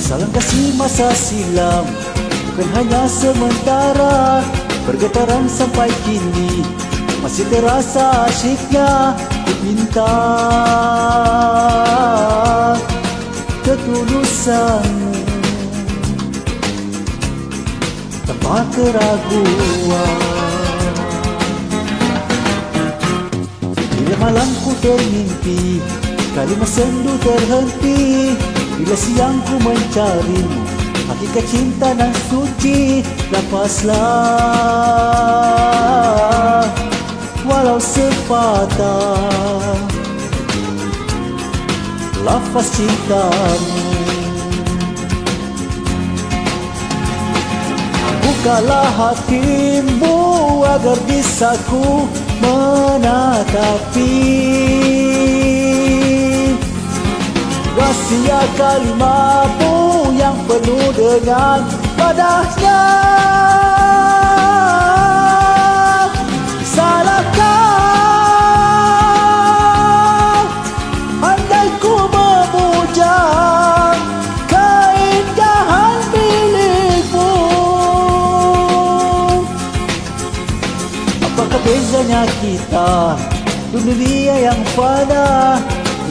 Salam kasih masa silam bukan hanya sementara, bergetaran sampai kini masih terasa asyiknya diminta. Ketulusanmu tanpa keraguan. Bila malamku termimpi, kalimat sendu terhenti. Bila siang ku mencarimu, hakikat cinta dan suci, lepaslah walau sepatah lafaz cintamu. Bukalah hatimu agar bisa ku menatapi rahsia kalimatmu yang penuh dengan padahnya. Salahkah andai ku memuja keindahan milikmu? Apakah bezanya kita dunia yang fana?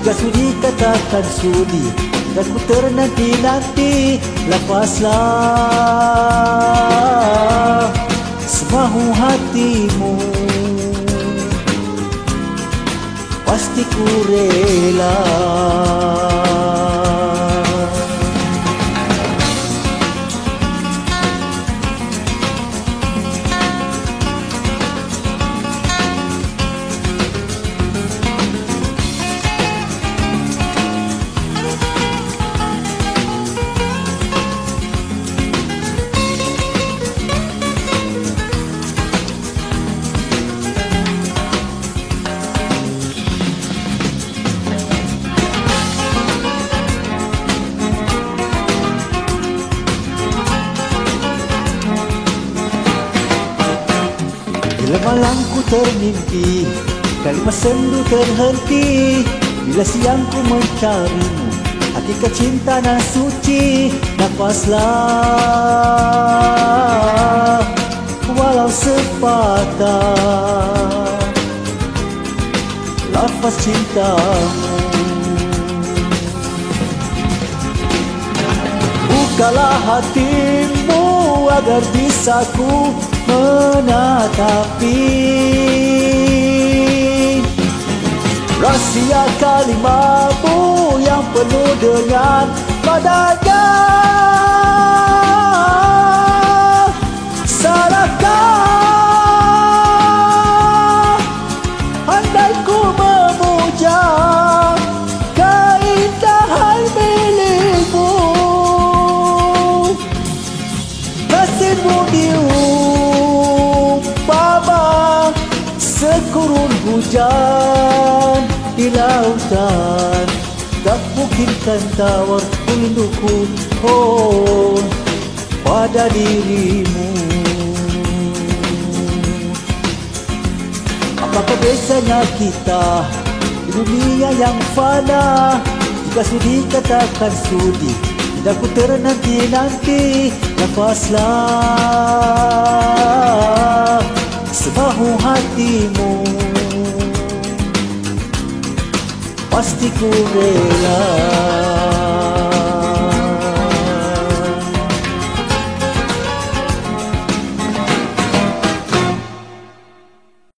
Jika sudi katakan sudi dan ku ternanti-nanti, lepaslah semahu hatimu, pasti ku rela. Bila malamku termimpi, kalimat sendu terhenti. Bila siangku mencarimu, hakikat cinta dan suci, nafaslah walau sepatah lafaz cintamu. Bukalah hatimu agar bisa ku menatapi rahsia kalimatmu yang penuh dengan padanya. Salahkah andai ku memuja keindahan milikmu? Nasibmu diumpama sekurun hujan di lautan, tak mungkin kan tawar rinduku pada dirimu. Apakah bezanya kita di dunia yang fana? Jika sudi katakan sudi dan ku ternanti-nanti, lepaslah semahu hatimu, pasti ku rela.